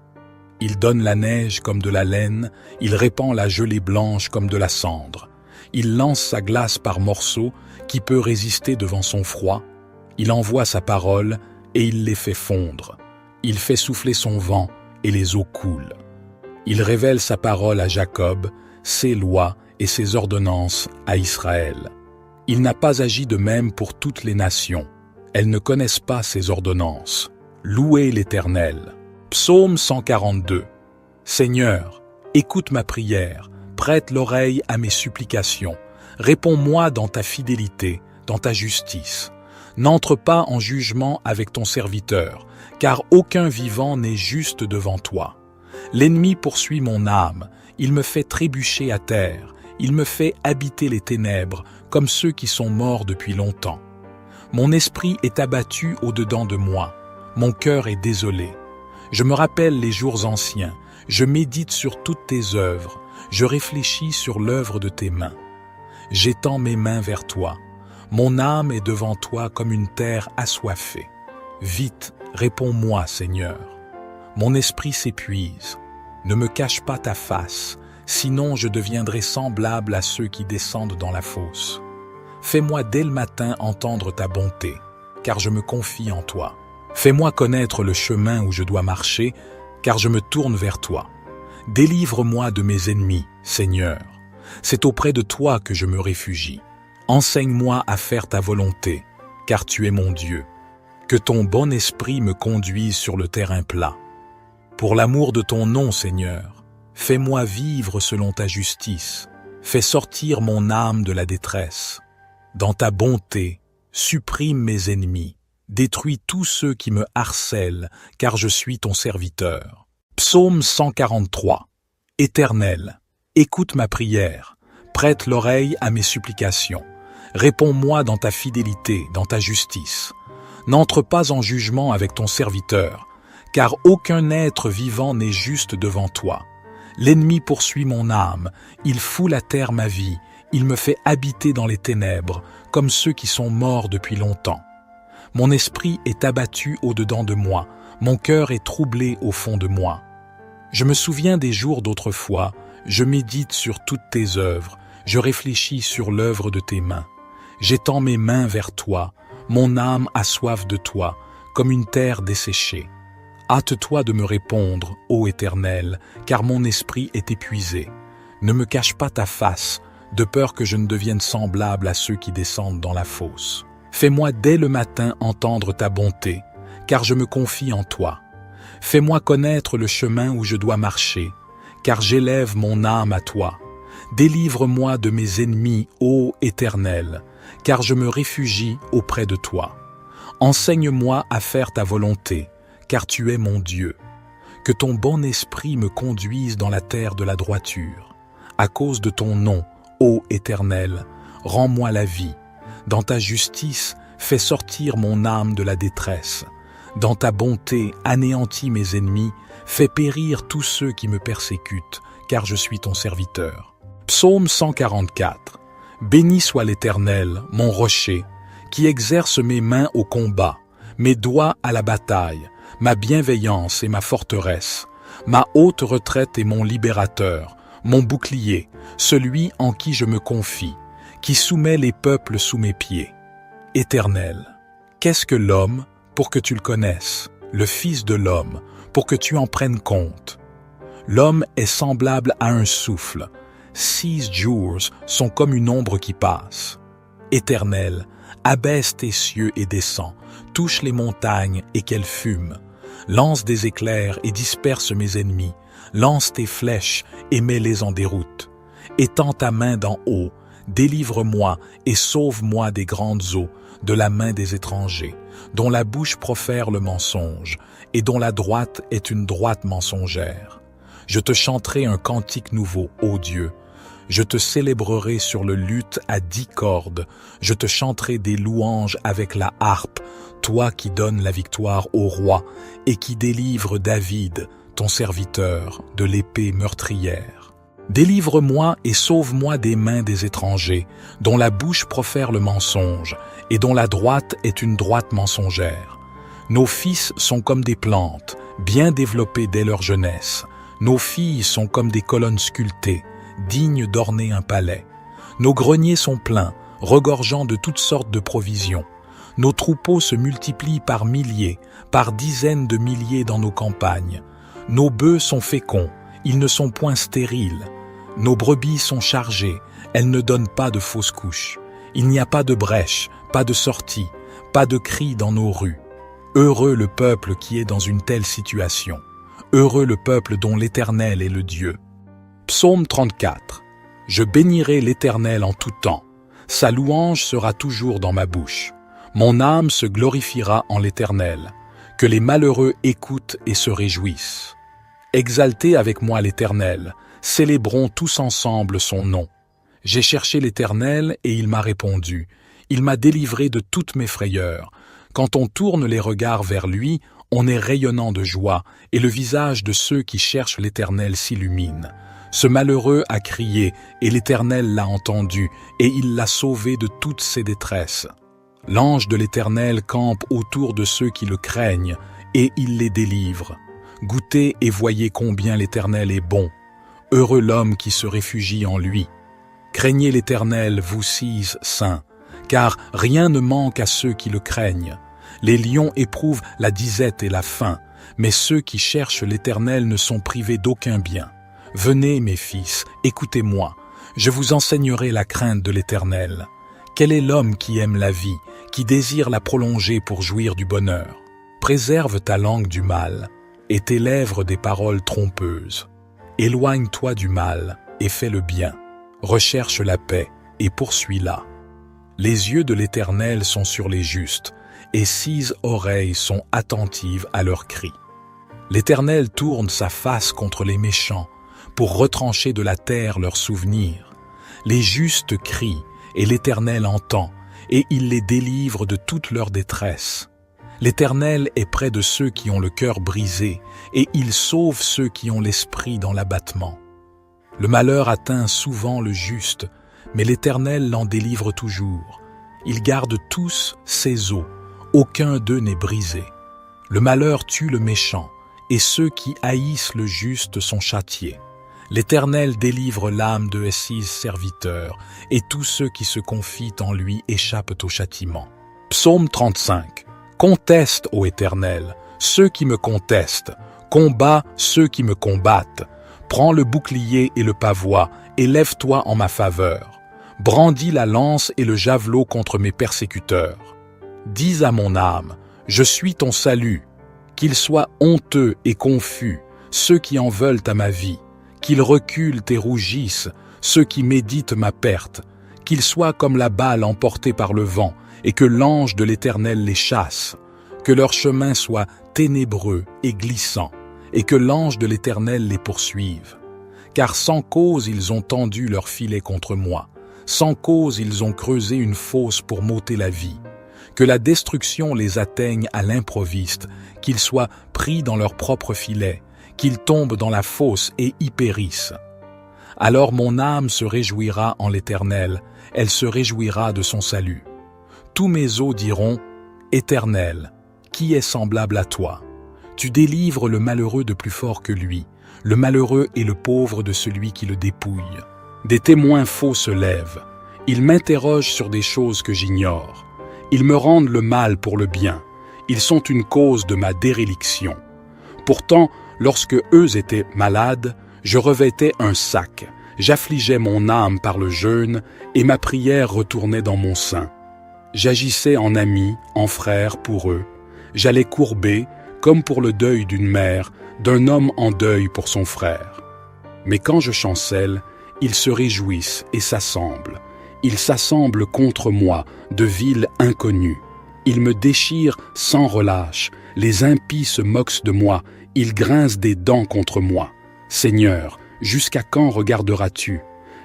Il donne la neige comme de la laine, il répand la gelée blanche comme de la cendre. Il lance sa glace par morceaux, qui peut résister devant son froid. Il envoie sa parole et il les fait fondre. Il fait souffler son vent et les eaux coulent. Il révèle sa parole à Jacob, ses lois et ses ordonnances à Israël. Il n'a pas agi de même pour toutes les nations. Elles ne connaissent pas ses ordonnances. Louez l'Éternel. Psaume 142. Seigneur, écoute ma prière, prête l'oreille à mes supplications. Réponds-moi dans ta fidélité, dans ta justice. N'entre pas en jugement avec ton serviteur, car aucun vivant n'est juste devant toi. L'ennemi poursuit mon âme, il me fait trébucher à terre, il me fait habiter les ténèbres, comme ceux qui sont morts depuis longtemps. Mon esprit est abattu au-dedans de moi, mon cœur est désolé. Je me rappelle les jours anciens, je médite sur toutes tes œuvres, je réfléchis sur l'œuvre de tes mains. J'étends mes mains vers toi. Mon âme est devant toi comme une terre assoiffée. Vite, réponds-moi, Seigneur. Mon esprit s'épuise. Ne me cache pas ta face, sinon je deviendrai semblable à ceux qui descendent dans la fosse. Fais-moi dès le matin entendre ta bonté, car je me confie en toi. Fais-moi connaître le chemin où je dois marcher, car je me tourne vers toi. Délivre-moi de mes ennemis, Seigneur. C'est auprès de toi que je me réfugie. Enseigne-moi à faire ta volonté, car tu es mon Dieu. Que ton bon esprit me conduise sur le terrain plat. Pour l'amour de ton nom, Seigneur, fais-moi vivre selon ta justice. Fais sortir mon âme de la détresse. Dans ta bonté, supprime mes ennemis. Détruis tous ceux qui me harcèlent, car je suis ton serviteur. Psaume 143. Éternel, écoute ma prière, prête l'oreille à mes supplications. Réponds-moi dans ta fidélité, dans ta justice. N'entre pas en jugement avec ton serviteur, car aucun être vivant n'est juste devant toi. L'ennemi poursuit mon âme, il foule à terre ma vie, il me fait habiter dans les ténèbres, comme ceux qui sont morts depuis longtemps. Mon esprit est abattu au-dedans de moi, mon cœur est troublé au fond de moi. Je me souviens des jours d'autrefois, je médite sur toutes tes œuvres, je réfléchis sur l'œuvre de tes mains. J'étends mes mains vers toi, mon âme a soif de toi, comme une terre desséchée. Hâte-toi de me répondre, ô Éternel, car mon esprit est épuisé. Ne me cache pas ta face, de peur que je ne devienne semblable à ceux qui descendent dans la fosse. Fais-moi dès le matin entendre ta bonté, car je me confie en toi. Fais-moi connaître le chemin où je dois marcher, car j'élève mon âme à toi. Délivre-moi de mes ennemis, ô Éternel, car je me réfugie auprès de toi. Enseigne-moi à faire ta volonté, car tu es mon Dieu. Que ton bon esprit me conduise dans la terre de la droiture. À cause de ton nom, ô Éternel, rends-moi la vie. Dans ta justice, fais sortir mon âme de la détresse. Dans ta bonté, anéantis mes ennemis, fais périr tous ceux qui me persécutent, car je suis ton serviteur. Psaume 144. Béni soit l'Éternel, mon rocher, qui exerce mes mains au combat, mes doigts à la bataille, ma bienveillance et ma forteresse, ma haute retraite et mon libérateur, mon bouclier, celui en qui je me confie, qui soumet les peuples sous mes pieds. Éternel, qu'est-ce que l'homme pour que tu le connaisses, le Fils de l'homme pour que tu en prennes compte? L'homme est semblable à un souffle. 6 jours sont comme une ombre qui passe. Éternel, abaisse tes cieux et descends, touche les montagnes et qu'elles fument. Lance des éclairs et disperse mes ennemis, lance tes flèches et mets-les en déroute. Étends ta main d'en haut, délivre-moi et sauve-moi des grandes eaux, de la main des étrangers, dont la bouche profère le mensonge, et dont la droite est une droite mensongère. Je te chanterai un cantique nouveau, ô Dieu. Je te célébrerai sur le luth à 10 cordes. Je te chanterai des louanges avec la harpe, toi qui donnes la victoire au roi et qui délivre David, ton serviteur, de l'épée meurtrière. Délivre-moi et sauve-moi des mains des étrangers, dont la bouche profère le mensonge et dont la droite est une droite mensongère. Nos fils sont comme des plantes, bien développées dès leur jeunesse. Nos filles sont comme des colonnes sculptées, dignes d'orner un palais. Nos greniers sont pleins, regorgeant de toutes sortes de provisions. Nos troupeaux se multiplient par milliers, par dizaines de milliers dans nos campagnes. Nos bœufs sont féconds, ils ne sont point stériles. Nos brebis sont chargées, elles ne donnent pas de fausses couches. Il n'y a pas de brèche, pas de sortie, pas de cri dans nos rues. Heureux le peuple qui est dans une telle situation. Heureux le peuple dont l'Éternel est le Dieu. Psaume 34. Je bénirai l'Éternel en tout temps. Sa louange sera toujours dans ma bouche. Mon âme se glorifiera en l'Éternel. Que les malheureux écoutent et se réjouissent. Exaltez avec moi l'Éternel. Célébrons tous ensemble son nom. J'ai cherché l'Éternel et il m'a répondu. Il m'a délivré de toutes mes frayeurs. Quand on tourne les regards vers lui, on est rayonnant de joie, et le visage de ceux qui cherchent l'Éternel s'illumine. Ce malheureux a crié, et l'Éternel l'a entendu, et il l'a sauvé de toutes ses détresses. L'ange de l'Éternel campe autour de ceux qui le craignent, et il les délivre. Goûtez et voyez combien l'Éternel est bon. Heureux l'homme qui se réfugie en lui. Craignez l'Éternel, vous 6 saints, car rien ne manque à ceux qui le craignent. Les lions éprouvent la disette et la faim, mais ceux qui cherchent l'Éternel ne sont privés d'aucun bien. Venez, mes fils, écoutez-moi, je vous enseignerai la crainte de l'Éternel. Quel est l'homme qui aime la vie, qui désire la prolonger pour jouir du bonheur? Préserve ta langue du mal, et tes lèvres des paroles trompeuses. Éloigne-toi du mal, et fais le bien. Recherche la paix, et poursuis-la. Les yeux de l'Éternel sont sur les justes, et 6 oreilles sont attentives à leurs cris. L'Éternel tourne sa face contre les méchants, pour retrancher de la terre leurs souvenirs. Les justes crient, et l'Éternel entend, et il les délivre de toute leur détresse. L'Éternel est près de ceux qui ont le cœur brisé, et il sauve ceux qui ont l'esprit dans l'abattement. Le malheur atteint souvent le juste, mais l'Éternel l'en délivre toujours. Il garde tous ses os, aucun d'eux n'est brisé. Le malheur tue le méchant, et ceux qui haïssent le juste sont châtiés. L'Éternel délivre l'âme de ses serviteurs, et tous ceux qui se confient en lui échappent au châtiment. Psaume 35. Conteste, ô Éternel, ceux qui me contestent, combat ceux qui me combattent. Prends le bouclier et le pavois, et lève-toi en ma faveur. Brandis la lance et le javelot contre mes persécuteurs. Dis à mon âme, je suis ton salut. Qu'ils soient honteux et confus, ceux qui en veulent à ma vie. Qu'ils reculent et rougissent, ceux qui méditent ma perte. Qu'ils soient comme la balle emportée par le vent, et que l'ange de l'Éternel les chasse. Que leur chemin soit ténébreux et glissant, et que l'ange de l'Éternel les poursuive. Car sans cause ils ont tendu leur filet contre moi, sans cause ils ont creusé une fosse pour m'ôter la vie. Que la destruction les atteigne à l'improviste, qu'ils soient pris dans leur propre filet, qu'ils tombent dans la fosse et y périssent. Alors mon âme se réjouira en l'Éternel, elle se réjouira de son salut. Tous mes os diront, Éternel, qui est semblable à toi? Tu délivres le malheureux de plus fort que lui, le malheureux et le pauvre de celui qui le dépouille. Des témoins faux se lèvent, ils m'interrogent sur des choses que j'ignore. Ils me rendent le mal pour le bien, ils sont une cause de ma déréliction. Pourtant, lorsque eux étaient malades, je revêtais un sac, j'affligeais mon âme par le jeûne, et ma prière retournait dans mon sein. J'agissais en ami, en frère pour eux, j'allais courber, comme pour le deuil d'une mère, d'un homme en deuil pour son frère. Mais quand je chancelle, ils se réjouissent et s'assemblent. Ils s'assemblent contre moi, de villes inconnues. Ils me déchirent sans relâche. Les impies se moquent de moi. Ils grincent des dents contre moi. Seigneur, jusqu'à quand regarderas-tu?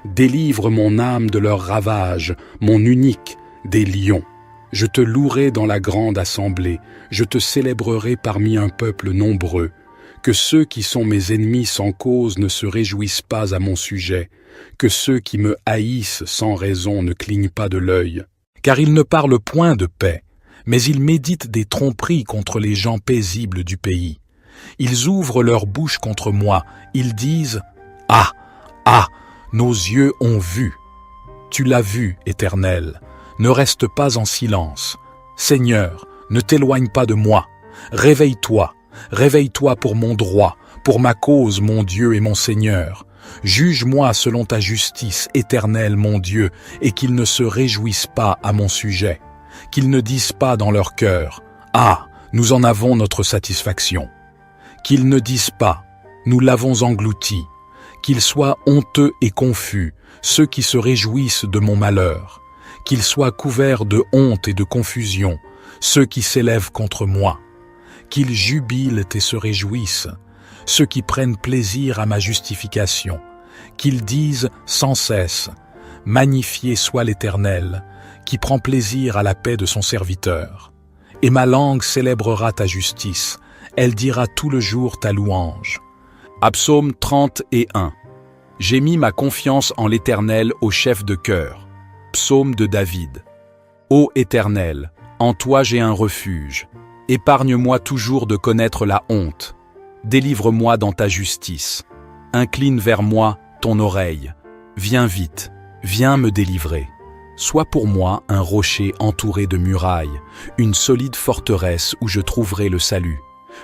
Délivre mon âme de leurs ravages, mon unique, des lions. Je te louerai dans la grande assemblée. Je te célébrerai parmi un peuple nombreux. Que ceux qui sont mes ennemis sans cause ne se réjouissent pas à mon sujet. Que ceux qui me haïssent sans raison ne clignent pas de l'œil. Car ils ne parlent point de paix, mais ils méditent des tromperies contre les gens paisibles du pays. Ils ouvrent leur bouche contre moi, ils disent « Ah, ah, nos yeux ont vu !» Tu l'as vu, Éternel, ne reste pas en silence. Seigneur, ne t'éloigne pas de moi. Réveille-toi, réveille-toi pour mon droit, pour ma cause, mon Dieu et mon Seigneur. Juge-moi selon ta justice, Éternel, mon Dieu, et qu'ils ne se réjouissent pas à mon sujet. Qu'ils ne disent pas dans leur cœur « Ah, nous en avons notre satisfaction ». Qu'ils ne disent pas « Nous l'avons englouti ». Qu'ils soient honteux et confus, ceux qui se réjouissent de mon malheur. Qu'ils soient couverts de honte et de confusion, ceux qui s'élèvent contre moi. Qu'ils jubilent et se réjouissent, ceux qui prennent plaisir à ma justification. Qu'ils disent sans cesse « Magnifié soit l'Éternel, qui prend plaisir à la paix de son serviteur. Et ma langue célébrera ta justice, elle dira tout le jour ta louange. » Psaume 31. J'ai mis ma confiance en l'Éternel au chef de chœur. Psaume de David. Ô Éternel, en toi j'ai un refuge. Épargne-moi toujours de connaître la honte. Délivre-moi dans ta justice. Incline vers moi ton oreille. Viens vite, viens me délivrer. Sois pour moi un rocher entouré de murailles, une solide forteresse où je trouverai le salut.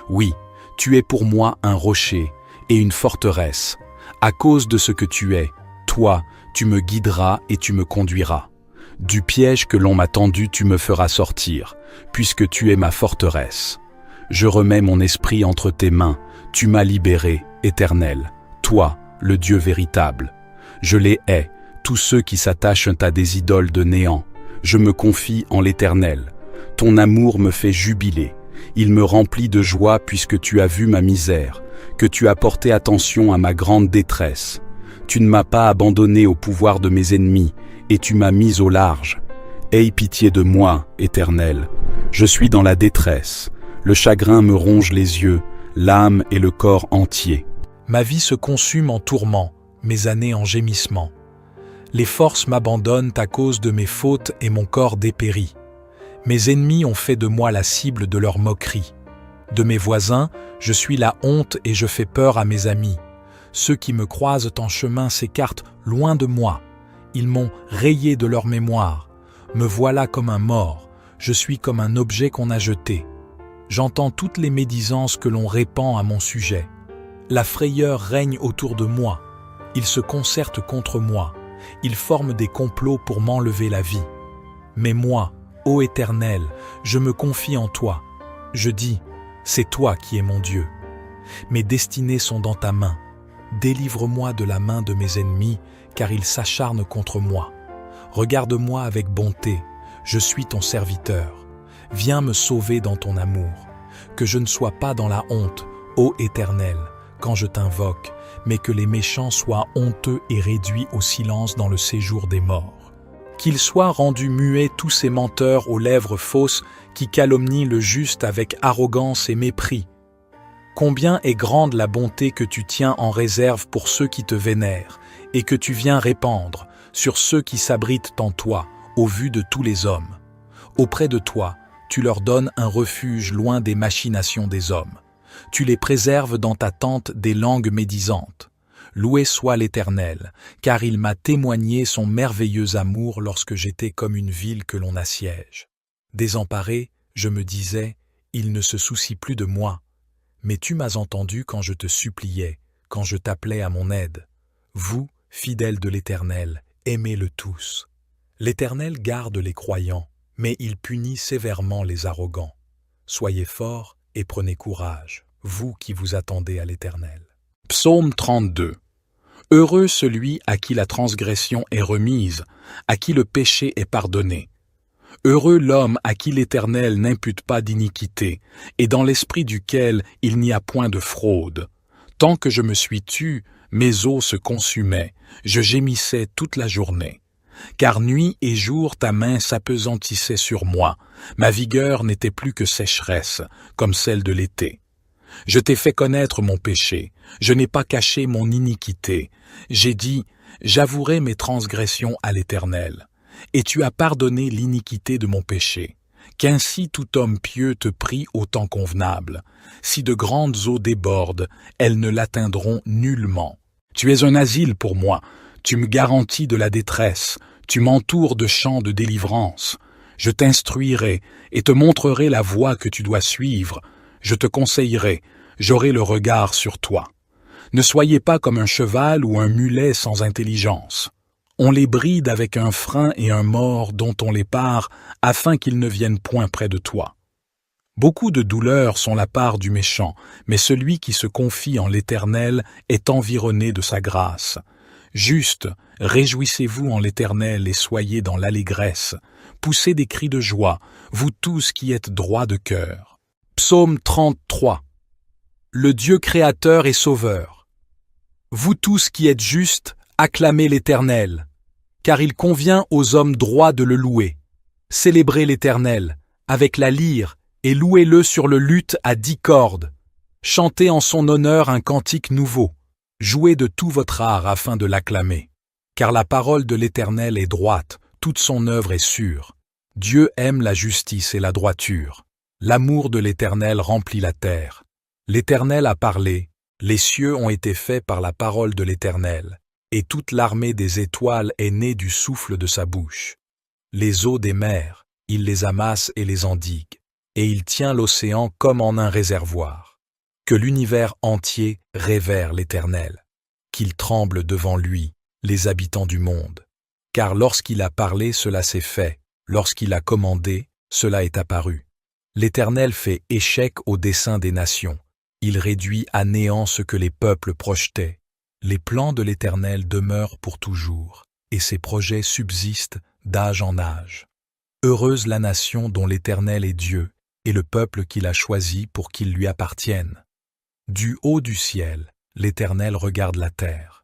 Oui, tu es pour moi un rocher et une forteresse. À cause de ce que tu es, toi, tu me guideras et tu me conduiras. Du piège que l'on m'a tendu, tu me feras sortir, puisque tu es ma forteresse. Je remets mon esprit entre tes mains, tu m'as libéré, Éternel, toi, le Dieu véritable. Je les hais, tous ceux qui s'attachent à des idoles de néant. Je me confie en l'Éternel. Ton amour me fait jubiler. Il me remplit de joie puisque tu as vu ma misère, que tu as porté attention à ma grande détresse. Tu ne m'as pas abandonné au pouvoir de mes ennemis, et tu m'as mis au large. Aie pitié de moi, Éternel. Je suis dans la détresse. Le chagrin me ronge les yeux, l'âme et le corps entier. Ma vie se consume en tourments, mes années en gémissement. Les forces m'abandonnent à cause de mes fautes et mon corps dépérit. Mes ennemis ont fait de moi la cible de leurs moqueries. De mes voisins, je suis la honte et je fais peur à mes amis. Ceux qui me croisent en chemin s'écartent loin de moi. Ils m'ont rayé de leur mémoire. Me voilà comme un mort. Je suis comme un objet qu'on a jeté. J'entends toutes les médisances que l'on répand à mon sujet. La frayeur règne autour de moi. Ils se concertent contre moi. Ils forment des complots pour m'enlever la vie. Mais moi, ô Éternel, je me confie en toi. Je dis, c'est toi qui es mon Dieu. Mes destinées sont dans ta main. Délivre-moi de la main de mes ennemis, car ils s'acharnent contre moi. Regarde-moi avec bonté, je suis ton serviteur. Viens me sauver dans ton amour. Que je ne sois pas dans la honte, ô Éternel, quand je t'invoque, mais que les méchants soient honteux et réduits au silence dans le séjour des morts. Qu'ils soient rendus muets tous ces menteurs aux lèvres fausses qui calomnient le juste avec arrogance et mépris. Combien est grande la bonté que tu tiens en réserve pour ceux qui te vénèrent et que tu viens répandre sur ceux qui s'abritent en toi, au vu de tous les hommes. Auprès de toi, tu leur donnes un refuge loin des machinations des hommes. Tu les préserves dans ta tente des langues médisantes. Loué soit l'Éternel, car il m'a témoigné son merveilleux amour lorsque j'étais comme une ville que l'on assiège. Désemparé, je me disais, il ne se soucie plus de moi. Mais tu m'as entendu quand je te suppliais, quand je t'appelais à mon aide. Vous, fidèles de l'Éternel, aimez-le tous. L'Éternel garde les croyants, mais il punit sévèrement les arrogants. Soyez forts et prenez courage, vous qui vous attendez à l'Éternel. Psaume 32. Heureux celui à qui la transgression est remise, à qui le péché est pardonné. Heureux l'homme à qui l'Éternel n'impute pas d'iniquité, et dans l'esprit duquel il n'y a point de fraude. Tant que je me suis tu, mes os se consumaient, je gémissais toute la journée. Car nuit et jour ta main s'apesantissait sur moi, ma vigueur n'était plus que sécheresse, comme celle de l'été. Je t'ai fait connaître mon péché, je n'ai pas caché mon iniquité. J'ai dit, j'avouerai mes transgressions à l'Éternel. Et tu as pardonné l'iniquité de mon péché. Qu'ainsi tout homme pieux te prie au temps convenable. Si de grandes eaux débordent, elles ne l'atteindront nullement. Tu es un asile pour moi, tu me garantis de la détresse, tu m'entoures de chants de délivrance. Je t'instruirai et te montrerai la voie que tu dois suivre. Je te conseillerai, j'aurai le regard sur toi. Ne soyez pas comme un cheval ou un mulet sans intelligence. On les bride avec un frein et un mors dont on les pare, afin qu'ils ne viennent point près de toi. Beaucoup de douleurs sont la part du méchant, mais celui qui se confie en l'Éternel est environné de sa grâce. Juste, réjouissez-vous en l'Éternel et soyez dans l'allégresse. Poussez des cris de joie, vous tous qui êtes droits de cœur. Psaume 33. Le Dieu créateur et sauveur. Vous tous qui êtes justes, acclamez l'Éternel, car il convient aux hommes droits de le louer. Célébrez l'Éternel avec la lyre et louez-le sur le luth à 10 cordes. Chantez en son honneur un cantique nouveau. Jouez de tout votre art afin de l'acclamer. Car la parole de l'Éternel est droite, toute son œuvre est sûre. Dieu aime la justice et la droiture. L'amour de l'Éternel remplit la terre. L'Éternel a parlé, les cieux ont été faits par la parole de l'Éternel, et toute l'armée des étoiles est née du souffle de sa bouche. Les eaux des mers, il les amasse et les endigue, et il tient l'océan comme en un réservoir. Que l'univers entier révère l'Éternel, qu'il tremble devant lui, les habitants du monde. Car lorsqu'il a parlé, cela s'est fait, lorsqu'il a commandé, cela est apparu. L'Éternel fait échec au dessein des nations, il réduit à néant ce que les peuples projetaient. Les plans de l'Éternel demeurent pour toujours, et ses projets subsistent d'âge en âge. Heureuse la nation dont l'Éternel est Dieu, et le peuple qu'il a choisi pour qu'il lui appartienne. Du haut du ciel, l'Éternel regarde la terre.